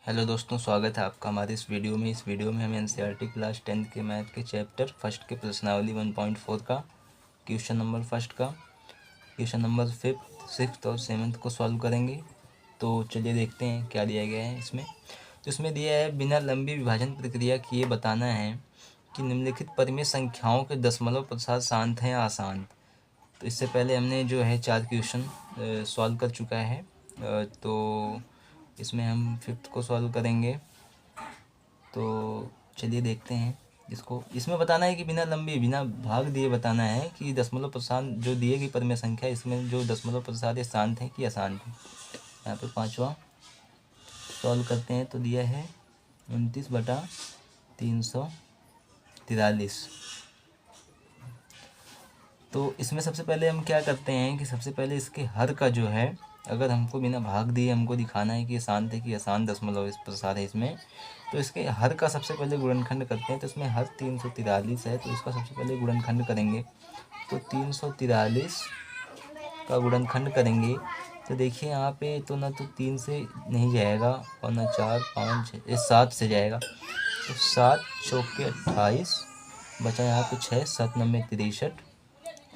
Hello दोस्तों, स्वागत है आपका हमारे इस वीडियो में। हम एनसीईआरटी क्लास 10th के मैथ के चैप्टर फर्स्ट के प्रश्नावली 1.4 का क्वेश्चन नंबर फर्स्ट का क्वेश्चन नंबर 5th 6th और 7th को सॉल्व करेंगे। तो चलिए देखते हैं क्या दिया गया है इसमें। तो इसमें दिया है, बिना लंबी विभाजन प्रक्रिया किए बताना है कि निम्नलिखित परिमेय संख्याओं के दशमलव प्रसाद शांत हैं या अशांत। तो इससे पहले हमने जो है 4 क्वेश्चन सॉल्व कर चुका है। तो इसमें हम 5th को सॉल्व करेंगे। तो चलिए देखते हैं इसको। इसमें बताना है कि बिना भाग दिए बताना है कि दशमलव प्रसाद जो दिए गई परिमेय संख्या, इसमें जो दशमलव प्रसाद है शांत है कि अशांत है। यहाँ पे 5वां सॉल्व करते हैं तो दिया है 29/343। तो इसमें सबसे पहले हम क्या करते हैं कि सबसे पहले इसके हर का जो है, अगर हमको बिना भाग दिए हमको दिखाना है कि ये शांत है कि अशांत दशमलव इस प्रसाद है इसमें, तो इसके हर का सबसे पहले गुणनखंड करते हैं। तो इसमें हर 343 है, तो इसका सबसे पहले गुणनखंड करेंगे। तो 343 का गुणनखंड करेंगे तो देखिए यहाँ पे तो ना तो 3 से नहीं जाएगा और ना 4 5 6 7 से जाएगा। तो 7 चौके 28, बचा यहाँ पे 6 7 9 63,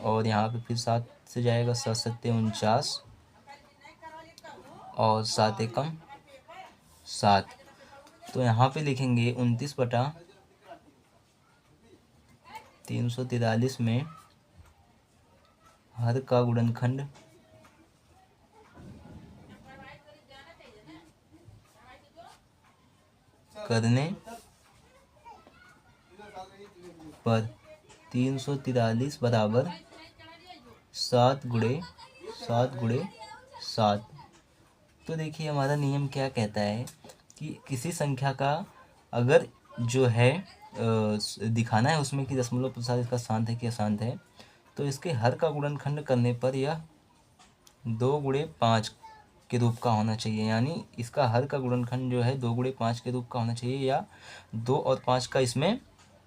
और यहाँ पे फिर 7 से जाएगा, 7 7 49 और 7 एकम 7। तो यहाँ पे लिखेंगे 29/343 में हर का गुणनखंड करने पर 343 बराबर 7 × 7 तो देखिए हमारा नियम क्या कहता है कि किसी संख्या का अगर जो है दिखाना है उसमें कि दशमलव प्रसाद इसका शांत है कि अशांत है, तो इसके हर का गुणनखंड करने पर यह 2 × 5 के रूप का होना चाहिए। यानी इसका हर का गुणनखंड जो है 2 × 5 के रूप का होना चाहिए, या 2 और 5 का इसमें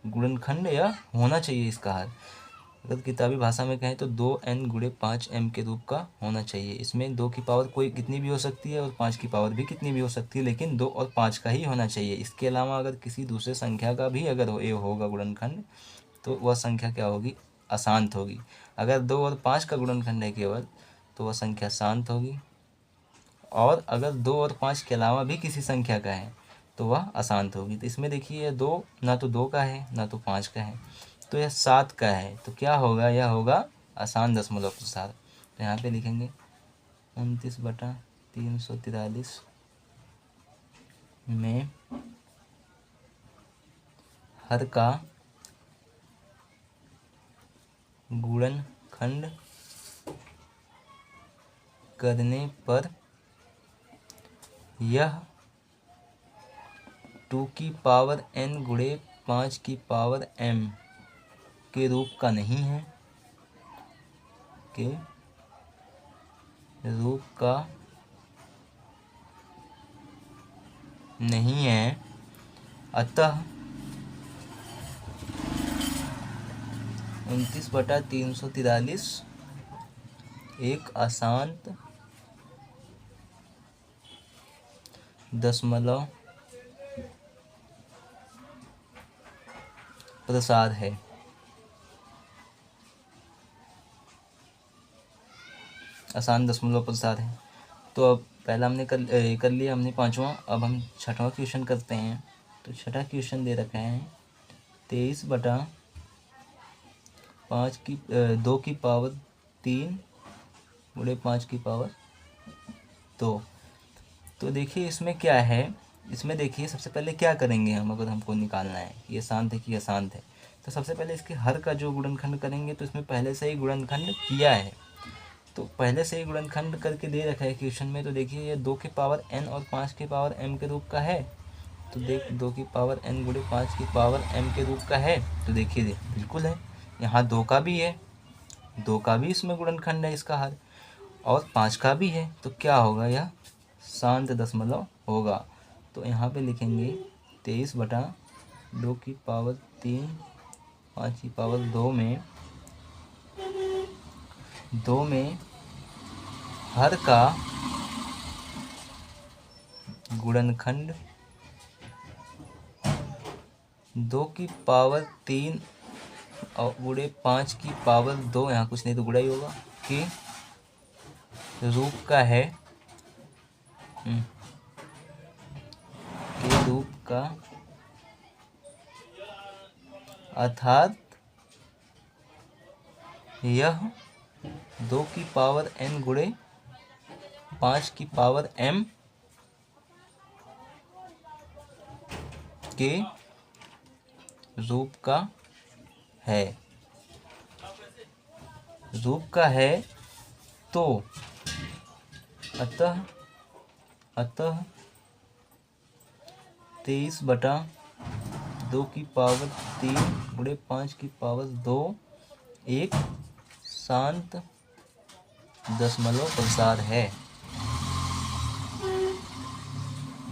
गुणनखंड या होना चाहिए इसका हर। अगर किताबी भाषा में कहें तो 2n × 5m के रूप का होना चाहिए। इसमें 2 की पावर कोई कितनी भी हो सकती है और 5 की पावर भी कितनी भी हो सकती है, लेकिन 2 और 5 का ही होना चाहिए। इसके अलावा अगर किसी दूसरे संख्या का भी अगर ये होगा गुणनखंड, तो वह संख्या क्या होगी? अशांत होगी। अगर 2 और 5 का गुणनखंड है केवल, तो वह संख्या शांत होगी। और अगर 2 और 5 के अलावा भी किसी संख्या का है तो वह अशांत होगी। तो इसमें देखिए 2 ना तो 2 का है ना तो 5 का है, तो यह 7 का है। तो क्या होगा? यह होगा अशांत दशमलव प्रसाद। तो यहाँ पे लिखेंगे 29/343 में हर का गुणनखंड करने पर यह 2 की पावर n × 5 की पावर m के रूप का नहीं है, के रूप का नहीं है। अतः 29/343 एक अशांत दशमलव प्रसाद है। आसान दशमलव प्रसाद है। तो अब पहला हमने कर लिया हमने 5वां। अब हम 6वां क्वेश्चन करते हैं। तो 6वां क्वेश्चन दे रखा है 23/5 की 2 की पावर 3 × 5 की पावर 2। तो देखिए इसमें क्या है, इसमें देखिए सबसे पहले क्या करेंगे हम, अगर हमको निकालना है कि ये शांत है कि अशांत है, तो सबसे पहले इसके हर का जो गुणनखंड करेंगे, तो इसमें पहले से ही गुणनखंड किया है। तो पहले से ही गुणनखंड करके दे रखा है क्वेश्चन में। तो देखिए ये 2 की पावर n और 5 की पावर m के रूप का है। तो देख 2 की पावर n × 5 की पावर m के रूप का है। तो देखिए बिल्कुल है। यहाँ 2 का भी है, 2 का भी इसमें गुणनखंड है इसका हर, और 5 का भी है। तो क्या होगा? यह शांत दशमलव होगा। तो यहाँ पे लिखेंगे 23/2 की पावर 3 5 की पावर 2 में हर का गुणनखंड 2 की पावर 3 और गुणे 5 की पावर 2, यहाँ कुछ नहीं तो गुणा ही होगा, के रूप का है, के रूप का, अर्थात यह 2 की पावर n गुणे 5 की पावर m के रूप का है। रूप का है तो अतः 23/2 की पावर 3 गुणे 5 की पावर 2 एक शांत दशमलव प्रसार है।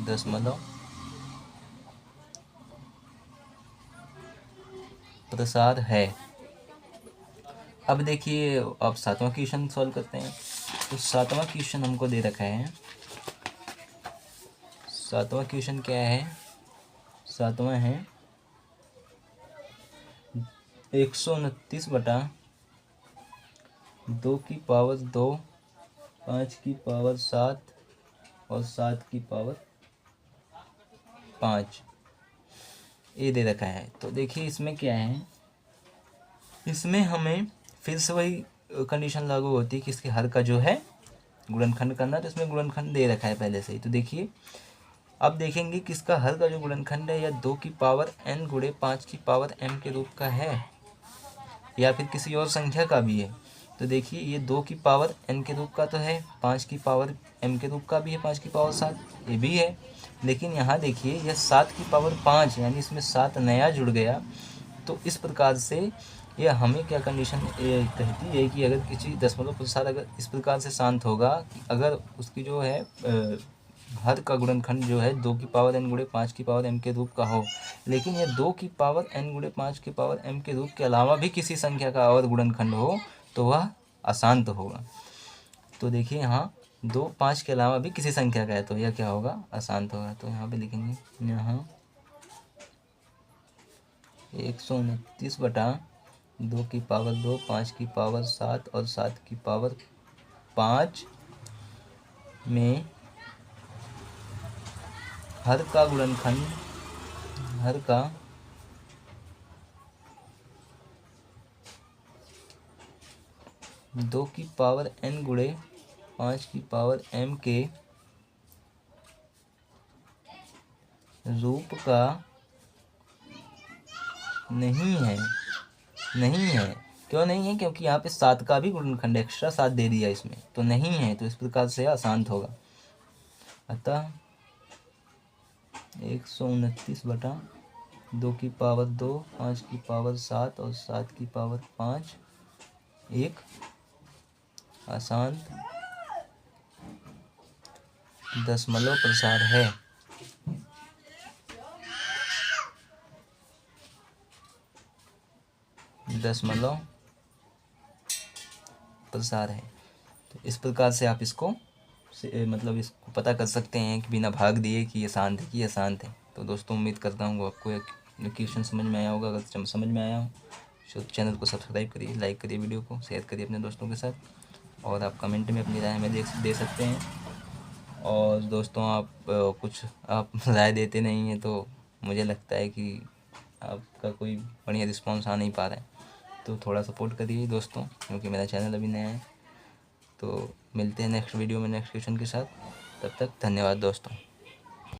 दशमलव प्रसार है। अब देखिए, अब 7वां क्वेश्चन सॉल्व करते हैं। तो 7वां क्वेश्चन हमको दे रखा है। 7वां क्वेश्चन क्या है? 7वां है 129/2 की पावर 2, 5 की पावर 7 और 7 की पावर 5 ये दे रखा है। तो देखिए इसमें क्या है, इसमें हमें फिर से वही कंडीशन लागू होती है कि इसके हर का जो है गुणनखंड करना। तो इसमें गुणनखंड दे रखा है पहले से ही। तो देखिए अब देखेंगे कि इसका हर का जो गुणनखंड है या 2 की पावर n गुणे 5 की पावर m के रूप का है या फिर किसी और संख्या का भी है। तो देखिए ये 2 की पावर n के रूप का तो है, 5 की पावर m के रूप का भी है, 5 की पावर 7 ये भी है। लेकिन यहाँ देखिए यह 7 की पावर 5 यानी इसमें 7 नया जुड़ गया। तो इस प्रकार से यह हमें क्या कंडीशन कहती है कि अगर किसी दशमलव प्रसार अगर इस प्रकार से शांत होगा कि अगर उसकी जो है हर का गुणनखंड जो है 2 की पावर n गुणे 5 की पावर m के रूप का हो, लेकिन यह 2 की पावर n गुणे 5 की पावर m के रूप के अलावा भी किसी संख्या का और गुणनखंड हो तो वह अशांत होगा। तो देखिए यहाँ 2 5 के अलावा भी किसी संख्या का है तो यह क्या होगा? अशांत होगा। तो यहाँ पे लिखेंगे, यहाँ 129/2 की पावर 2, 5 की पावर 7 और 7 की पावर 5 में हर का गुणनखंड, हर का 2 की पावर n गुणे 5 की पावर m के रूप का नहीं है। नहीं है, क्यों नहीं है? क्योंकि यहाँ पे 7 का भी गुणनखंड एक्स्ट्रा 7 दे दिया इसमें, तो नहीं है। तो इस प्रकार से अशांत होगा। अतः 129/2 की पावर 2, 5 की पावर 7 और 7 की पावर 5 एक अशांत दशमलव प्रसार है। दशमलव प्रसार है। तो इस प्रकार से आप इसको मतलब इसको पता कर सकते हैं कि बिना भाग दिए कि ये शांत है कि ये शांत है। तो दोस्तों उम्मीद करता हूँ आपको एक क्वेश्चन समझ में आया होगा। अगर समझ में आया हो तो चैनल को सब्सक्राइब करिए, लाइक करिए, वीडियो को शेयर करिए अपने दोस्तों के साथ, और आप कमेंट में अपनी राय हमें दे सकते हैं। और दोस्तों आप कुछ आप राय देते नहीं हैं तो मुझे लगता है कि आपका कोई बढ़िया रिस्पॉन्स आ नहीं पा रहा है। तो थोड़ा सपोर्ट करिए दोस्तों, क्योंकि मेरा चैनल अभी नया है। तो मिलते हैं नेक्स्ट वीडियो में नेक्स्ट क्वेश्चन के साथ। तब तक धन्यवाद दोस्तों।